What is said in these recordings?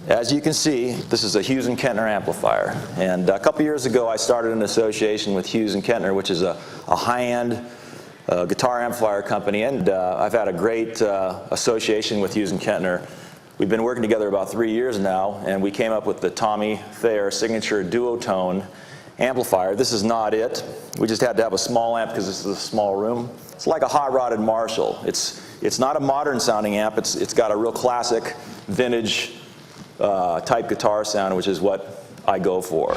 As you can see, this is a Hughes & Kettner amplifier. And a couple years ago, I started an association with Hughes & Kettner, which is a high-end guitar amplifier company. And I've had a great association with Hughes & Kettner. We've been working together about 3 years now, and we came up with the Thayer signature duotone amplifier. This is not it. We just had to have a small amp because this is a small room. It's like a hot-rodded Marshall. It's not a modern-sounding amp. It's got a real classic, vintage type guitar sound, which is what I go for.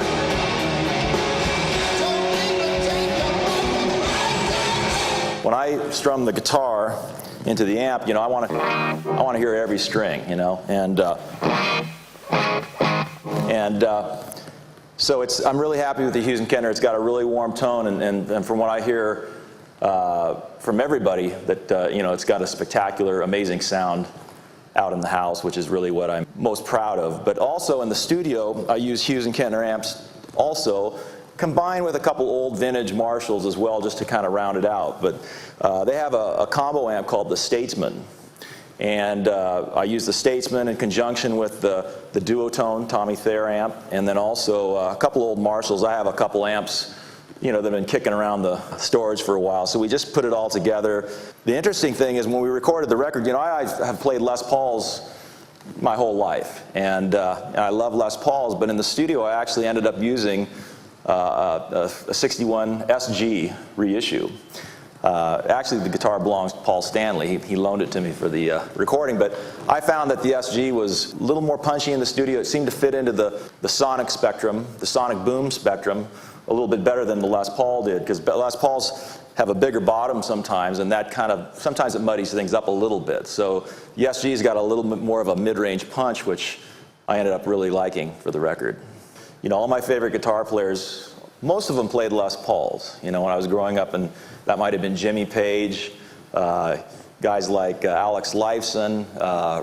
When I strum the guitar into the amp, I want to hear every string, so I'm really happy with the Hughes & Kettner. It's got a really warm tone, and from what I hear from everybody, that it's got a spectacular, amazing sound out in the house, which is really what I'm most proud of. But also in the studio, I use Hughes & Kettner amps also, combined with a couple old vintage Marshalls as well, just to kind of round it out. But they have a combo amp called the Statesman. And I use the Statesman in conjunction with the duotone Thayer amp, and then also a couple old Marshalls. I have a couple amps that have been kicking around the storage for a while, so we just put it all together. The interesting thing is when we recorded the record, I have played Les Pauls my whole life, and I love Les Pauls, but in the studio I actually ended up using a 61 SG reissue. Actually, the guitar belongs to Paul Stanley. He loaned it to me for the recording, but I found that the SG was a little more punchy in the studio. It seemed to fit into the sonic spectrum, the sonic boom spectrum, a little bit better than the Les Paul did, because Les Pauls have a bigger bottom sometimes, and that sometimes it muddies things up a little bit. So the SG's got a little bit more of a mid-range punch, which I ended up really liking for the record. All my favorite guitar players, most of them played Les Pauls. When I was growing up, and that might have been Jimmy Page, guys like Alex Lifeson,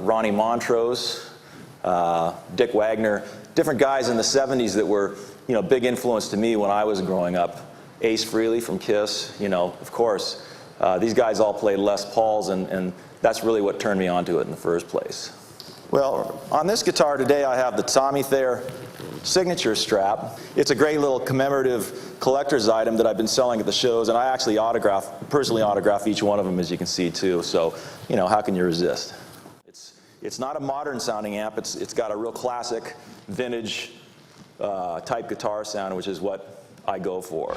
Ronnie Montrose, Dick Wagner, different guys in the 70s that were big influence to me when I was growing up. Ace Frehley from Kiss, of course. These guys all played Les Pauls, and that's really what turned me onto it in the first place. Well, on this guitar today I have the Thayer signature strap. It's a great little commemorative collector's item that I've been selling at the shows, and I actually personally autograph each one of them, as you can see too, so how can you resist? It's not a modern sounding amp. It's got a real classic, vintage type guitar sound, which is what I go for.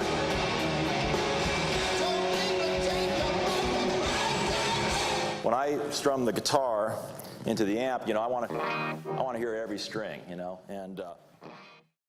When I strum the guitar into the amp, I want to hear every string, and